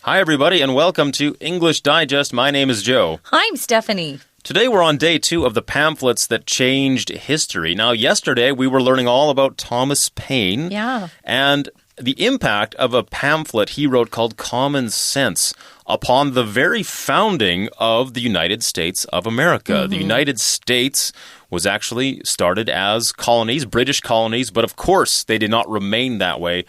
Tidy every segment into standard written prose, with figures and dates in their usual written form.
Hi, everybody, and welcome to English Digest. My name is Joe. I'm Stephanie. Today we're on day 2 of the pamphlets that changed history. Now, yesterday we were learning all about Thomas Paine. Yeah. And the impact of a pamphlet he wrote called Common Sense upon the very founding of the United States of America. Mm-hmm. The United States was actually started as colonies, British colonies, but of course they did not remain that way.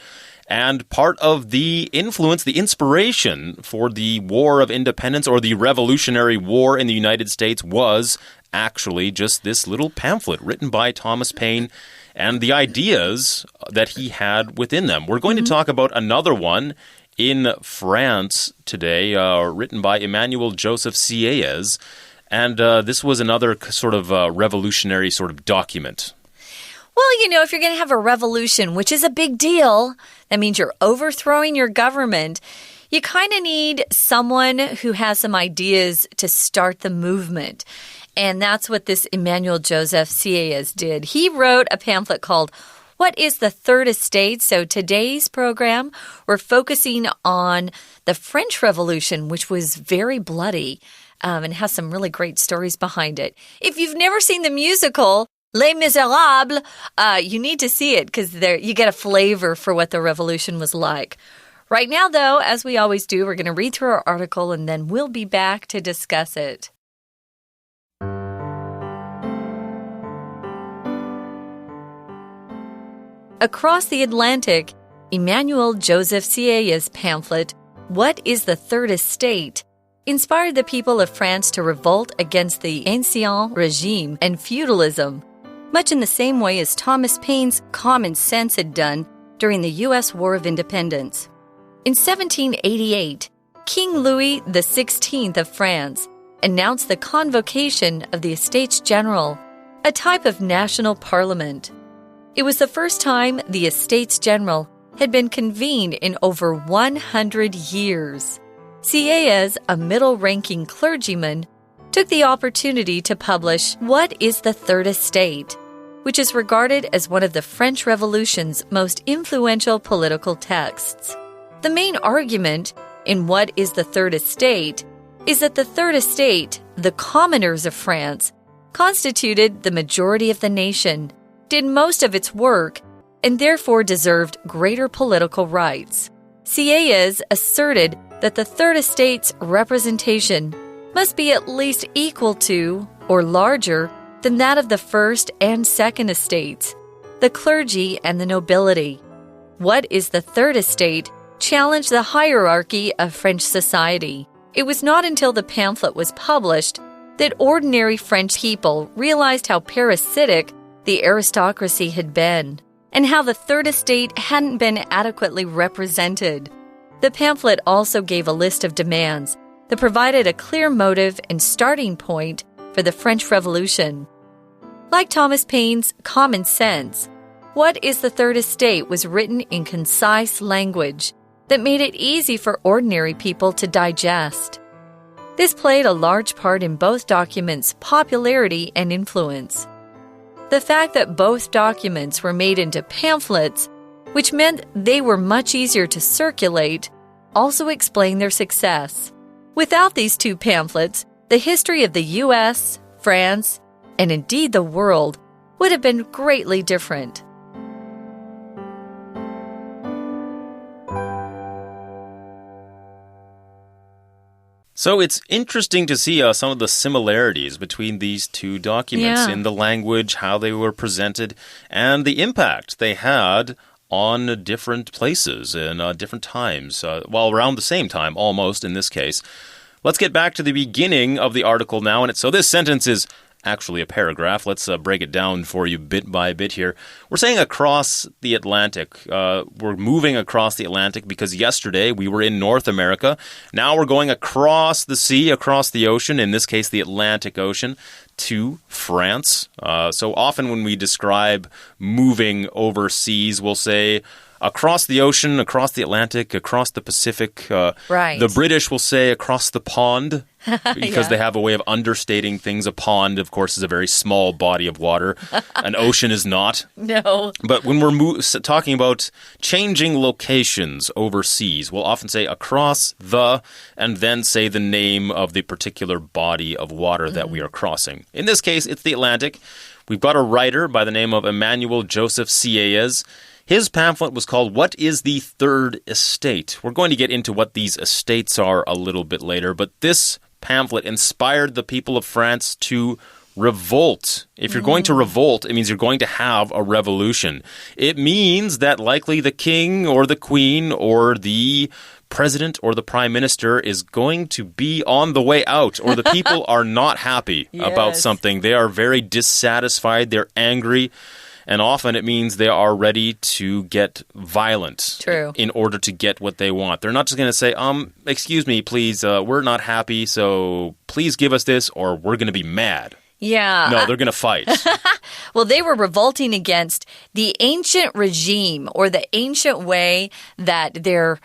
And part of the influence, the inspiration for the War of Independence or the Revolutionary War in the United States was actually just this little pamphlet written by Thomas Paine and the ideas that he had within them. We're going to talk about another one in France today, written by Emmanuel Joseph Sieyès. And this was another sort of revolutionary sort of document. Well, you know, if you're going to have a revolution, which is a big deal, that means you're overthrowing your government, you kind of need someone who has some ideas to start the movement. And that's what this Emmanuel Joseph Sieyès did. He wrote a pamphlet called What is the Third Estate? So today's program, we're focusing on the French Revolution, which was very bloody and has some really great stories behind it. If you've never seen the musical Les Miserables, you need to see it because you get a flavor for what the revolution was like. Right now, though, as we always do, we're going to read through our article and then we'll be back to discuss it. Across the Atlantic, Emmanuel Joseph Sieyès' pamphlet, What is the Third Estate?, inspired the people of France to revolt against the Ancien Regime and feudalism, much in the same way as Thomas Paine's Common Sense had done during the U.S. War of Independence. In 1788, King Louis XVI of France announced the convocation of the Estates General, a type of national parliament. It was the first time the Estates General had been convened in over 100 years. Sieyès, a middle-ranking clergyman, took the opportunity to publish What is the Third Estate?, which is regarded as one of the French Revolution's most influential political texts. The main argument in What is the Third Estate is that the Third Estate, the commoners of France, constituted the majority of the nation, did most of its work, and therefore deserved greater political rights. Sieyès asserted that the Third Estate's representation must be at least equal to or larger than that of the First and Second Estates, the clergy and the nobility. What is the Third Estate challenged the hierarchy of French society. It was not until the pamphlet was published that ordinary French people realized how parasitic the aristocracy had been, and how the Third Estate hadn't been adequately represented. The pamphlet also gave a list of demands that provided a clear motive and starting point for the French Revolution. Like Thomas Paine's Common Sense, What is the Third Estate was written in concise language that made it easy for ordinary people to digest. This played a large part in both documents' popularity and influence. The fact that both documents were made into pamphlets, which meant they were much easier to circulate, also explained their success. Without these two pamphlets, the history of the U.S., France, and indeed the world would have been greatly different. So it's interesting to see some of the similarities between these two documents in the language, how they were presented, and the impact they had on different places and different times, around the same time, almost in this case. Let's get back to the beginning of the article now. So this sentence is actually a paragraph. Let's break it down for you bit by bit here. We're saying across the Atlantic. We're moving across the Atlantic because yesterday we were in North America. Now we're going across the sea, across the ocean, in this case the Atlantic Ocean, to France. So often when we describe moving overseas, we'll say across the ocean, across the Atlantic, across the Pacific. Right. The British will say across the pond. because they have a way of understating things. A pond, of course, is a very small body of water. An ocean is not. No. But when we're talking about changing locations overseas, we'll often say across the, and then say the name of the particular body of water that we are crossing. In this case, it's the Atlantic. We've got a writer by the name of Emmanuel Joseph Sieyes. His pamphlet was called What is the Third Estate? We're going to get into what these estates are a little bit later, but this pamphlet inspired the people of France to revolt. If you're going to revolt, it means you're going to have a revolution. It means that likely the king or the queen or the president or the prime minister is going to be on the way out, or the people are not happy about something. They are very dissatisfied. They're angry. And often it means they are ready to get violent in order to get what they want. They're not just going to say, excuse me, please, we're not happy, so please give us this, or we're going to be mad. Yeah. No, they're going to fight. Well, they were revolting against the ancient regime, or the ancient way that their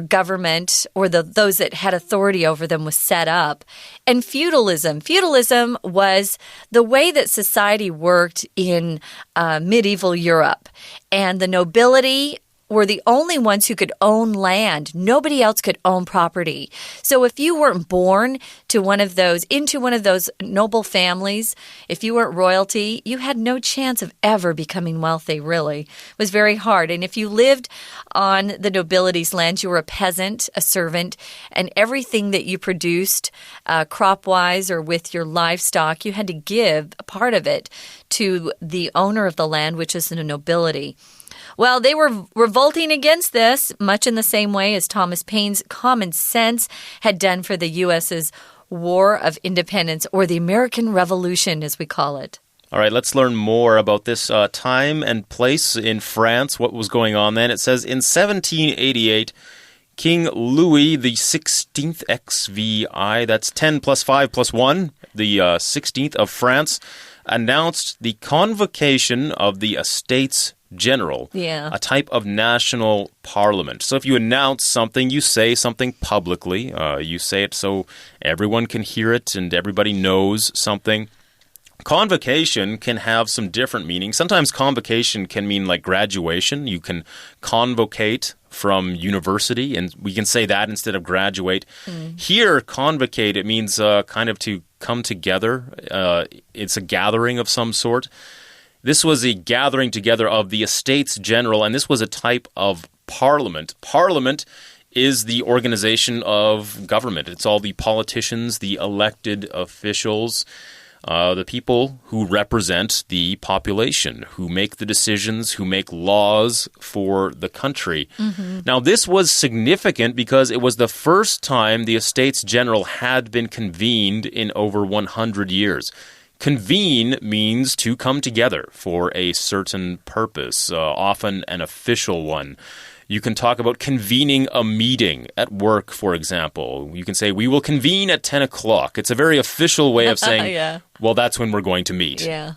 government or those that had authority over them was set up. And feudalism. Feudalism was the way that society worked in medieval Europe. And the nobility were the only ones who could own land. Nobody else could own property. So if you weren't born into one of those noble families, if you weren't royalty, you had no chance of ever becoming wealthy, really. It was very hard. And if you lived on the nobility's land, you were a peasant, a servant, and everything that you produced crop-wise or with your livestock, you had to give a part of it to the owner of the land, which is the nobility. Well, they were revolting against this, much in the same way as Thomas Paine's Common Sense had done for the U.S.'s War of Independence, or the American Revolution, as we call it. All right, let's learn more about this time and place in France, what was going on then. It says, in 1788, King Louis XVI XVI, that's 10 plus 5 plus 1, the 16th of France, announced the convocation of the Estates General, a type of national parliament. So if you announce something, you say something publicly. You say it so everyone can hear it and everybody knows something. Convocation can have some different meanings. Sometimes convocation can mean like graduation. You can convocate from university, and we can say that instead of graduate. Here, convocate, it means kind of to come together. It's a gathering of some sort. This was a gathering together of the Estates General, and this was a type of parliament. Parliament is the organization of government. It's all the politicians, the elected officials, the people who represent the population, who make the decisions, who make laws for the country. Now, this was significant because it was the first time the Estates General had been convened in over 100 years. Convene means to come together for a certain purpose, often an official one. You can talk about convening a meeting at work, for example. You can say, we will convene at 10 o'clock. It's a very official way of saying, well, that's when we're going to meet. Yeah.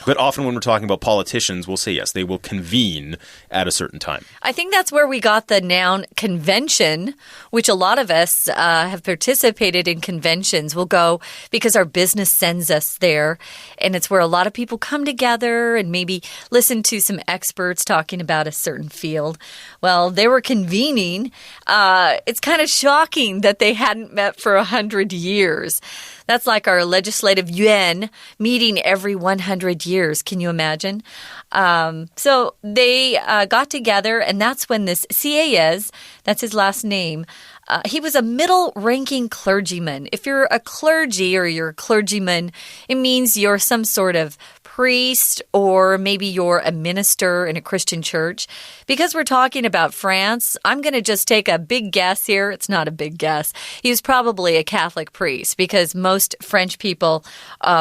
But often when we're talking about politicians, we'll say, yes, they will convene at a certain time. I think that's where we got the noun convention, which a lot of us have participated in conventions. We'll go because our business sends us there. And it's where a lot of people come together and maybe listen to some experts talking about a certain field. Well, they were convening. It's kind of shocking that they hadn't met for 100 years. That's like our legislative yuan meeting every 100 years. Can you imagine? So they got together, and that's when this Sieyes, that's his last name, he was a middle-ranking clergyman. If you're a clergy or you're a clergyman, it means you're some sort of priest, or maybe you're a minister in a Christian church. Because we're talking about France, I'm going to just take a big guess here. It's not a big guess. He was probably a Catholic priest because most French people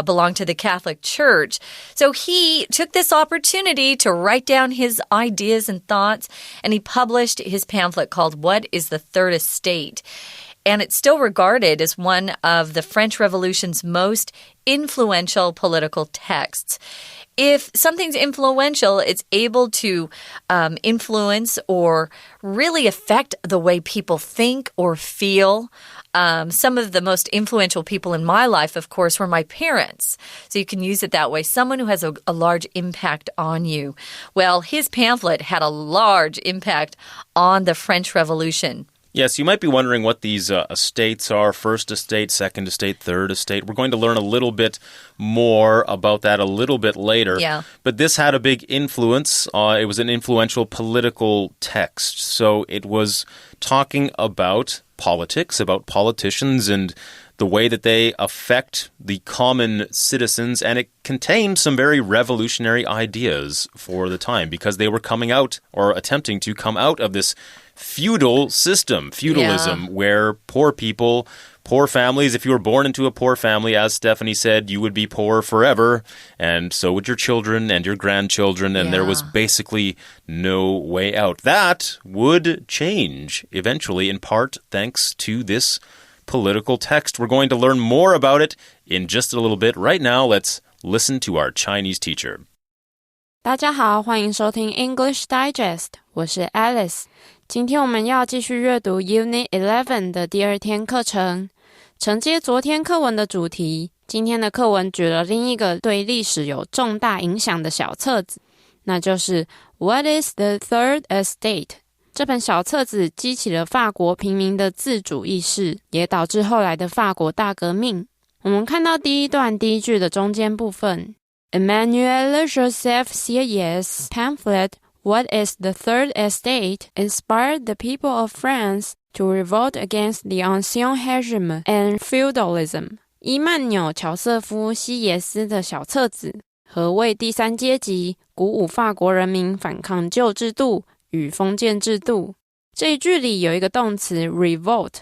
belong to the Catholic Church. So he took this opportunity to write down his ideas and thoughts, and he published his pamphlet called What is the Third Estate? And it's still regarded as one of the French Revolution's most influential political texts. if something's influential, it's able to influence or really affect the way people think or feel. Some of the most influential people in my life, of course, were my parents. So you can use it that way. Someone who has a large impact on you. Well, his pamphlet had a large impact on the French Revolution. Yes, you might be wondering what these estates are, first estate, second estate, third estate. We're going to learn a little bit more about that a little bit later. Yeah. But this had a big influence. It was an influential political text. So it was talking about politics, about politicians and the way that they affect the common citizens, and it contained some very revolutionary ideas for the time because they were coming out or attempting to come out of this feudal system, feudalism, where poor people, poor families, if you were born into a poor family, as Stephanie said, you would be poor forever, and so would your children and your grandchildren, and there was basically no way out. That would change eventually, in part thanks to this political text. We're going to learn more about it in just a little bit. Right now, let's listen to our Chinese teacher. 大家好，欢迎收听 English Digest， 我是 Alice。今天我们要继续阅读 Unit 11的第二天课程。承接昨天课文的主题，今天的课文举了另一个对历史有重大影响的小册子，那就是 What is the Third Estate？ 这本小册子激起了法国平民的自主意识，也导致后来的法国大革命。我们看到第一段第一句的中间部分 Emmanuel Joseph Sieyès' pamphlet What is the Third Estate inspired the people of France to revolt against the ancien régime and feudalism. 伊曼纽·乔瑟夫·西耶斯的小册子何谓第三阶级，鼓舞法国人民反抗旧制度与封建制度。这一句里有一个动词 revolt，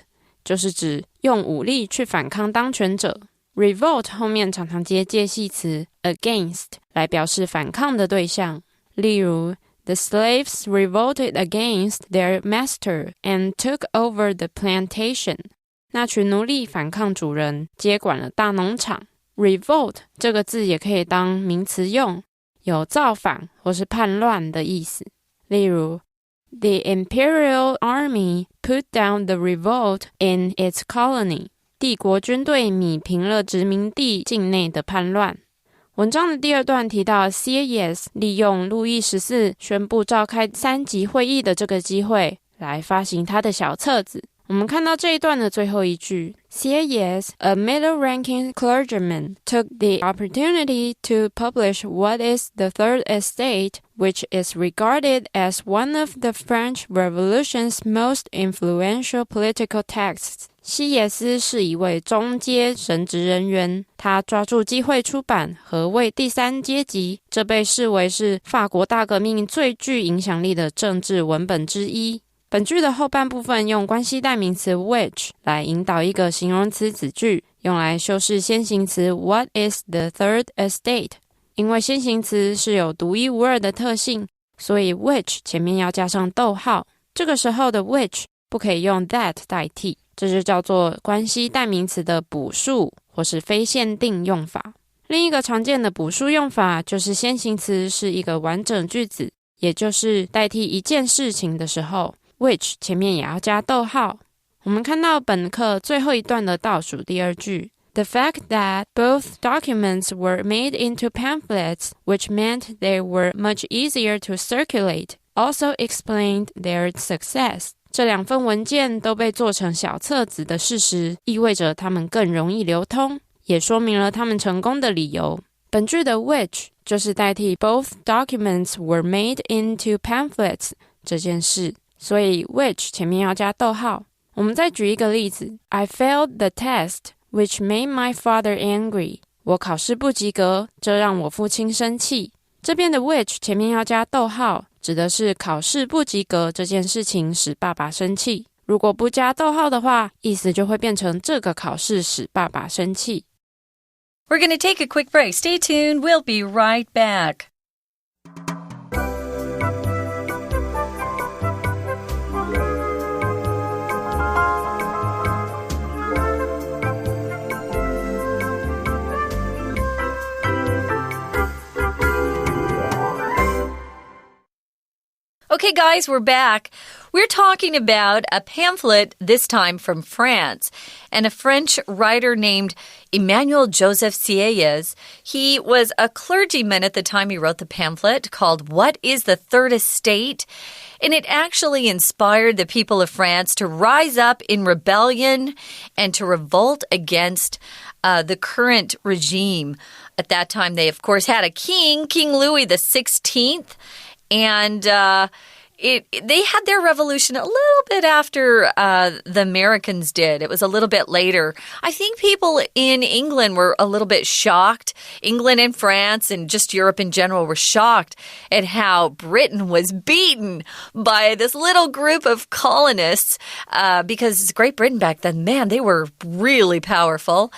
就是指用武力去反抗当权者。revolt 后面常常接介系词 against 来表示反抗的对象，例如The slaves revolted against their master and took over the plantation. 那群奴隶反抗主人，接管了大农场。Revolt 这个字也可以当名词用，有造反或是叛乱的意思。例如 The imperial army put down the revolt in its colony. 帝国军队弭平了殖民地境内的叛乱。文章的第二段提到 Sieyès 利用路易14宣布召开3级会议的这个机会来发行他的小册子。我们看到这一段的最后一句 Sieyès, a middle-ranking clergyman, took the opportunity to publish What is the Third Estate, which is regarded as one of the French Revolution's most influential political texts.西耶斯是一位中阶神职人员，他抓住机会出版何谓第三阶级，这被视为是法国大革命最具影响力的政治文本之一。本句的后半部分用关系代名词 which 来引导一个形容词子句，用来修饰先行词 What is the Third Estate？ 因为先行词是有独一无二的特性，所以 which 前面要加上逗号。这个时候的 which 不可以用 that 代替，这就叫做关系代名词的补述或是非限定用法。另一个常见的补述用法就是先行词是一个完整句子，也就是代替一件事情的时候 which 前面也要加逗号。我们看到本课最后一段的倒数第二句 The fact that both documents were made into pamphlets, which meant they were much easier to circulate, also explained their success.这两份文件都被做成小册子的事实，意味着它们更容易流通，也说明了他们成功的理由。本句的 which 就是代替 both documents were made into pamphlets 这件事，所以 which 前面要加逗号。我们再举一个例子 I failed the test, which made my father angry. 我考试不及格，这让我父亲生气。这边的 which 前面要加逗号，指的是考试不及格这件事情使爸爸生气。如果不加逗号的话，意思就会变成这个考试使爸爸生气。We're going to take a quick break. Stay tuned. We'll be right back. guys, we're back. We're talking about a pamphlet, this time from France, and a French writer named Emmanuel Joseph Sieyès. He was a clergyman at the time he wrote the pamphlet called What is the Third Estate? And it actually inspired the people of France to rise up in rebellion and to revolt against the current regime. At that time, they, of course, had a king, King Louis XVI, and they had their revolution a little bit after the Americans did. It was a little bit later. I think people in England were a little bit shocked. England and France and just Europe in general were shocked at how Britain was beaten by this little group of colonists because Great Britain back then, man, they were really powerful.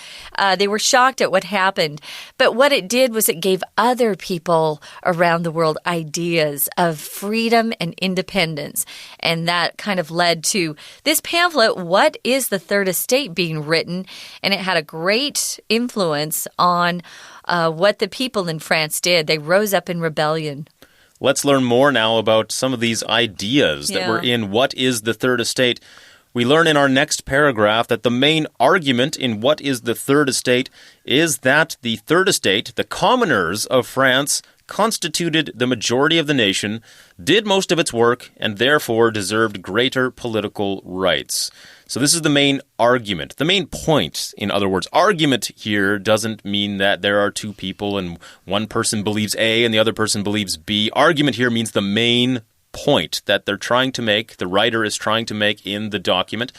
They were shocked at what happened. But what it did was it gave other people around the world ideas of freedom and independence. And that kind of led to this pamphlet, What is the Third Estate, being written. And it had a great influence on what the people in France did. They rose up in rebellion. Let's learn more now about some of these ideas that were in What is the Third Estate. We learn in our next paragraph that the main argument in What is the Third Estate is that the Third Estate, the commoners of France, constituted the majority of the nation, did most of its work, and therefore deserved greater political rights. So this is the main argument, the main point. In other words, argument here doesn't mean that there are two people and one person believes A and the other person believes B. Argument here means the main point that they're trying to make, the writer is trying to make in the document,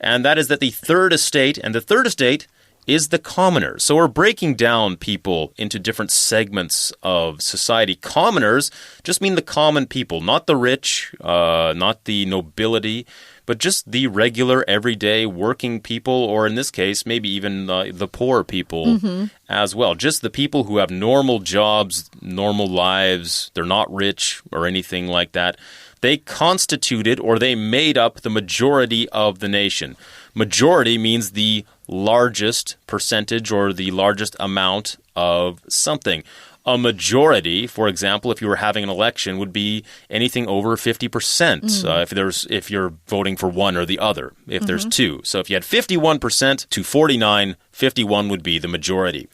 and that is that the Third Estate, and the Third Estate is the commoners. So we're breaking down people into different segments of society. Commoners just mean the common people, not the rich, not the nobility, but just the regular, everyday working people, or in this case, maybe even the poor people as well. Just the people who have normal jobs, normal lives. They're not rich or anything like that. They constituted, or they made up, the majority of the nation. Majority means the largest percentage or the largest amount of something. A majority, for example, if you were having an election, would be anything over 50% if you're voting for one or the other, if there's two. So if you had 51% to 49, 51 would be the majority.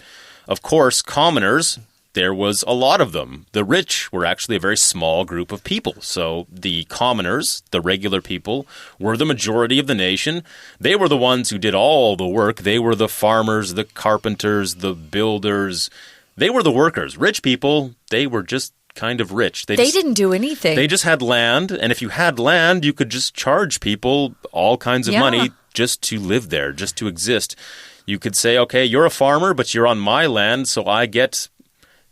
Of course, commoners, there was a lot of them. The rich were actually a very small group of people. So the commoners, the regular people, were the majority of the nation. They were the ones who did all the work. They were the farmers, the carpenters, the builders. They were the workers. Rich people, they were just kind of rich. They didn't do anything. They just had land. And if you had land, you could just charge people all kinds of money just to live there, just to exist. You could say, okay, you're a farmer, but you're on my land, so I get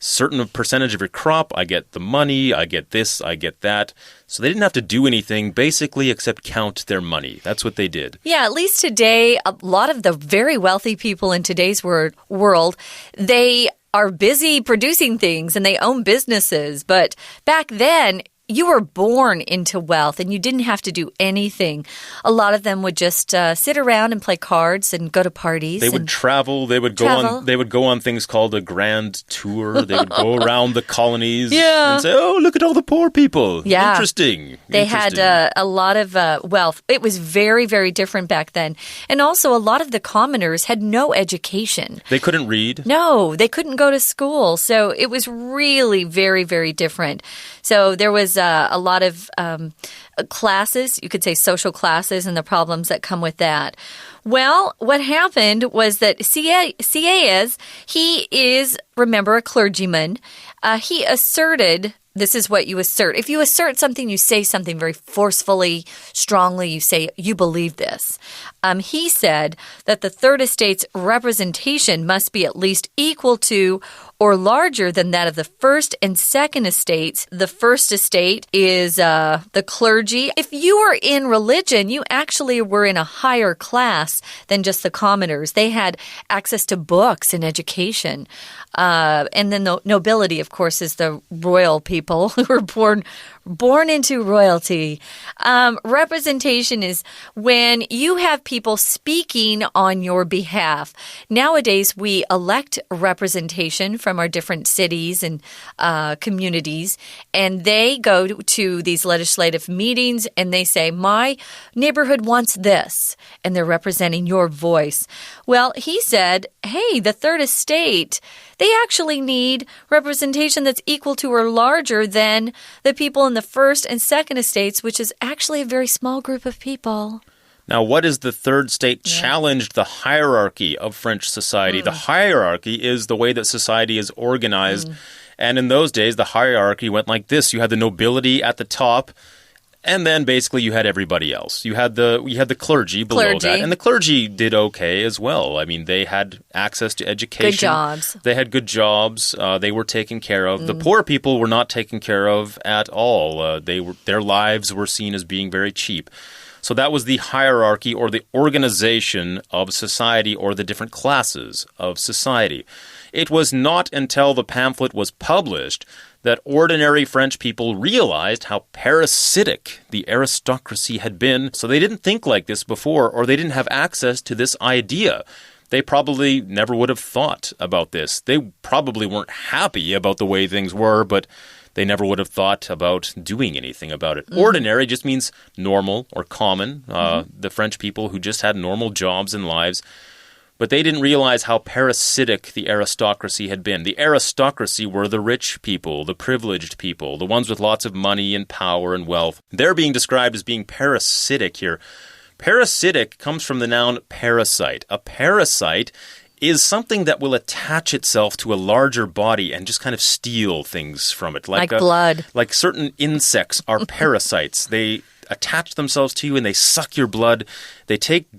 certain percentage of your crop, I get the money, I get this, I get that. So they didn't have to do anything basically except count their money. That's what they did. Yeah, at least today, a lot of the very wealthy people in today's world, they are busy producing things and they own businesses. But back then, you were born into wealth and you didn't have to do anything. A lot of them would just sit around and play cards and go to parties. They would travel. They would go on things called a grand tour. They would go around the colonies and say, "Oh, look at all the poor people." Yeah. Interesting. They had a lot of wealth. It was very, very different back then. And also, a lot of the commoners had no education. They couldn't read. No, they couldn't go to school. So it was really very, very different. So there was a lot of classes, you could say social classes, and the problems that come with that. Well, what happened was that Sieyès, he is, remember, a clergyman. He asserted, this is what you assert. If you assert something, you say something very forcefully, strongly, you say, you believe this. He said that the Third Estate's representation must be at least equal to or larger than that of the First and Second Estates. The First Estate is the clergy. If you were in religion, you actually were in a higher class than just the commoners. They had access to books and education. And then the nobility, of course, is the royal people who were born into royalty. Representation is when you have people speaking on your behalf. Nowadays, we elect representation from from our different cities and communities, and they go to these legislative meetings and they say, my neighborhood wants this, and they're representing your voice. Well, he said, hey, the third estate, they actually need representation that's equal to or larger than the people in the first and second estates, which is actually a very small group of people. Now, what is the third estate challenged the hierarchy of French society? The hierarchy is the way that society is organized. And in those days, the hierarchy went like this. You had the nobility at the top, and then basically you had everybody else. You had the clergy below that. And the clergy did okay as well. I mean, they had access to education. Good jobs. They had good jobs. They were taken care of. The poor people were not taken care of at all. Their lives were seen as being very cheap. So that was the hierarchy or the organization of society or the different classes of society. It was not until the pamphlet was published that ordinary French people realized how parasitic the aristocracy had been. So they didn't think like this before, or they didn't have access to this idea. They probably never would have thought about this. They probably weren't happy about the way things were, but they never would have thought about doing anything about it. Ordinary just means normal or common. The French people who just had normal jobs and lives. But they didn't realize how parasitic the aristocracy had been. The aristocracy were the rich people, the privileged people, the ones with lots of money and power and wealth. They're being described as being parasitic here. Parasitic comes from the noun parasite. A parasite is something that will attach itself to a larger body and just kind of steal things from it. Like blood. Like certain insects are parasites. They attach themselves to you and they suck your blood. They take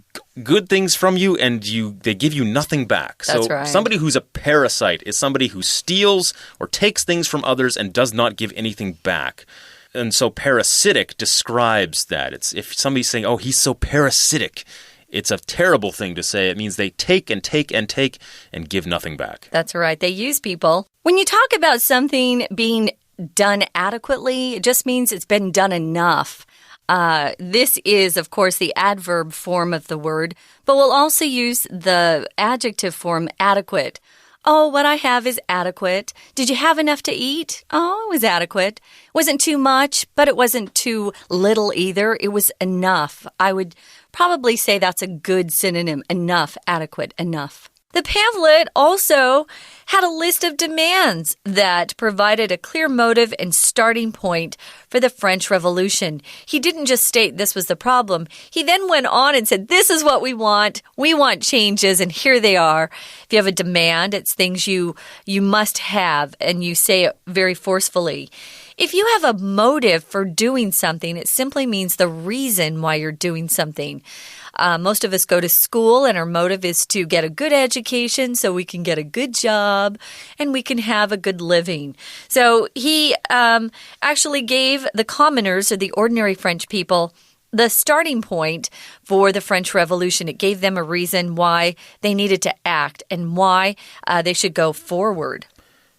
good things from you and they give you nothing back. That's right. Somebody who's a parasite is somebody who steals or takes things from others and does not give anything back. And so parasitic describes that. It's if somebody's saying, oh, he's so parasitic, it's a terrible thing to say. It means they take and take and take and give nothing back. That's right. They use people. When you talk about something being done adequately, it just means it's been done enough. This is, of course, the adverb form of the word, but we'll also use the adjective form adequate. Oh, what I have is adequate. Did you have enough to eat? Oh, it was adequate. Wasn't too much, but it wasn't too little either. It was enough. I would probably say that's a good synonym. Enough, adequate, enough. The pamphlet also had a list of demands that provided a clear motive and starting point for the French Revolution. He didn't just state this was the problem. He then went on and said, this is what we want. We want changes, and here they are. If you have a demand, it's things you must have, and you say it very forcefully. If you have a motive for doing something, it simply means the reason why you're doing something. Most of us go to school and our motive is to get a good education so we can get a good job and we can have a good living. So he actually gave the commoners or the ordinary French people the starting point for the French Revolution. It gave them a reason why they needed to act and why they should go forward.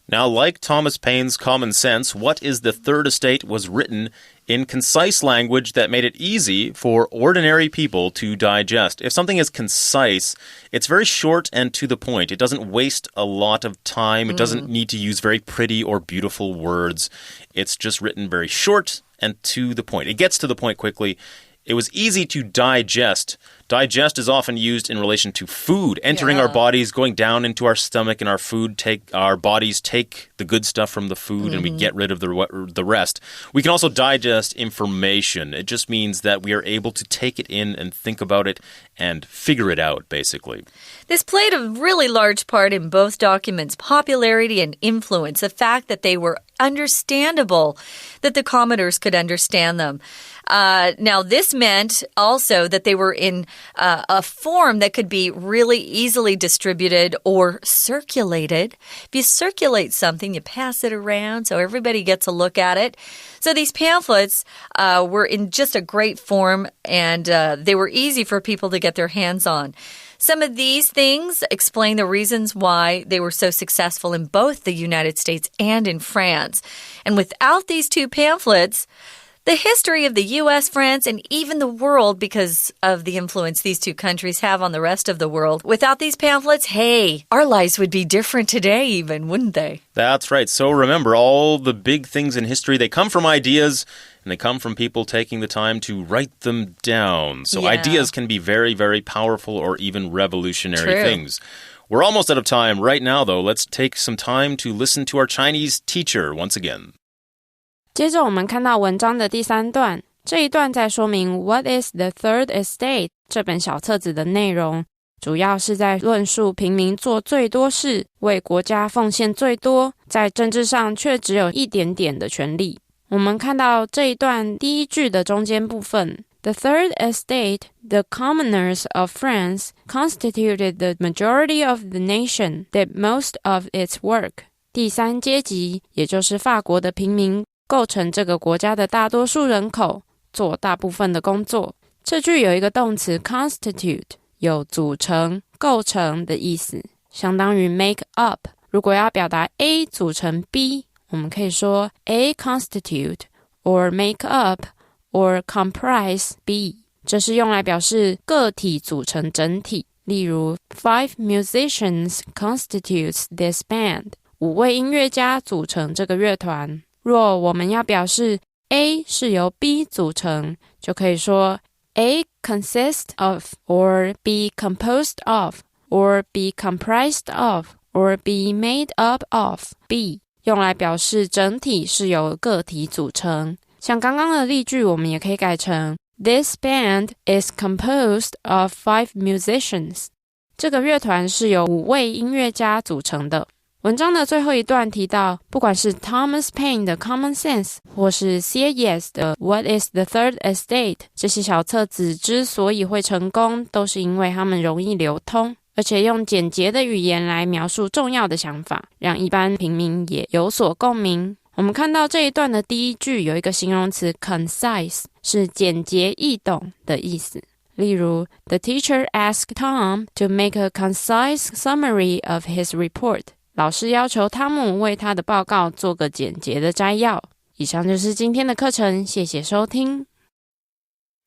Now, like Thomas Paine's Common Sense, What is the Third Estate was written in concise language that made it easy for ordinary people to digest. If something is concise, it's very short and to the point. It doesn't waste a lot of time. It doesn't need to use very pretty or beautiful words. It's just written very short and to the point. It gets to the point quickly. It was easy to digest. Digest is often used in relation to food, entering our bodies, going down into our stomach, and our bodies take the good stuff from the food and we get rid of the rest. We can also digest information. It just means that we are able to take it in and think about it and figure it out, basically. This played a really large part in both documents' popularity and influence, the fact that they were understandable, that the commoners could understand them. Now, this meant also that they were in a form that could be really easily distributed or circulated. If you circulate something, you pass it around so everybody gets a look at it. So these pamphlets were in just a great form, and they were easy for people to get their hands on. Some of these things explain the reasons why they were so successful in both the United States and in France. And without these two pamphlets, the history of the U.S., France, and even the world because of the influence these two countries have on the rest of the world. Without these pamphlets, hey, our lives would be different today even, wouldn't they? That's right. So remember, all the big things in history, they come from ideas, and they come from people taking the time to write them down. So ideas can be very, very powerful or even revolutionary things. We're almost out of time right now, though. Let's take some time to listen to our Chinese teacher once again. 接着我们看到文章的第3段，这一段在说明 What is the Third Estate 这本小册子的内容，主要是在论述平民做最多事，为国家奉献最多，在政治上却只有一点点的权利。我们看到这一段第一句的中间部分 The Third Estate, the commoners of France, constituted the majority of the nation, did most of its work. 第三阶级，也就是法国的平民，构成这个国家的大多数人口，做大部分的工作。这句有一个动词 constitute， 有组成、构成的意思，相当于 make up。如果要表达 A 组成 B， 我们可以说 A constitute or make up or comprise B， 这是用来表示个体组成整体。例如 5 musicians constitutes this band， 5位音乐家组成这个乐团。若我们要表示 A 是由 B 组成，就可以说 A consists of or be composed of or be comprised of or be made up of B， 用来表示整体是由个体组成。像刚刚的例句，我们也可以改成 This band is composed of 5 musicians。 这个乐团是由5位音乐家组成的。文章的最后一段提到，不管是 Thomas Paine 的 Common Sense 或是 C.A.S 的 What is the Third Estate， 这些小册子之所以会成功，都是因为它们容易流通，而且用简洁的语言来描述重要的想法，让一般平民也有所共鸣。我们看到这一段的第一句有一个形容词 concise， 是简洁易懂的意思。例如 The teacher asked Tom to make a concise summary of his report。老师要求汤姆为他的报告做个简洁的摘要。以上就是今天的课程，谢谢收听。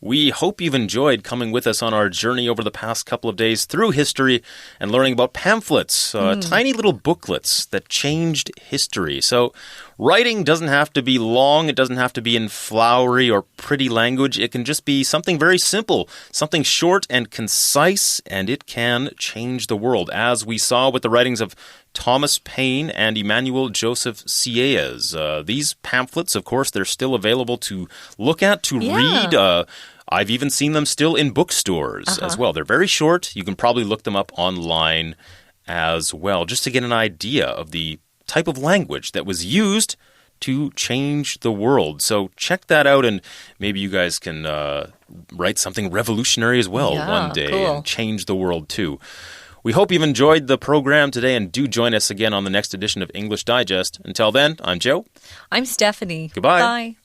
We hope you've enjoyed coming with us on our journey over the past couple of days through history and learning about pamphlets, tiny little booklets that changed history. So writing doesn't have to be long. It doesn't have to be in flowery or pretty language. It can just be something very simple, something short and concise, and it can change the world, as we saw with the writings of Thomas Paine and Emmanuel Joseph Sieyès. These pamphlets, of course, they're still available to look at, to read. I've even seen them still in bookstores as well. They're very short. You can probably look them up online as well, just to get an idea of the type of language that was used to change the world. So check that out, and maybe you guys can write something revolutionary as well one day and change the world too. We hope you've enjoyed the program today, and do join us again on the next edition of English Digest. Until then, I'm Joe. I'm Stephanie. Goodbye. Bye.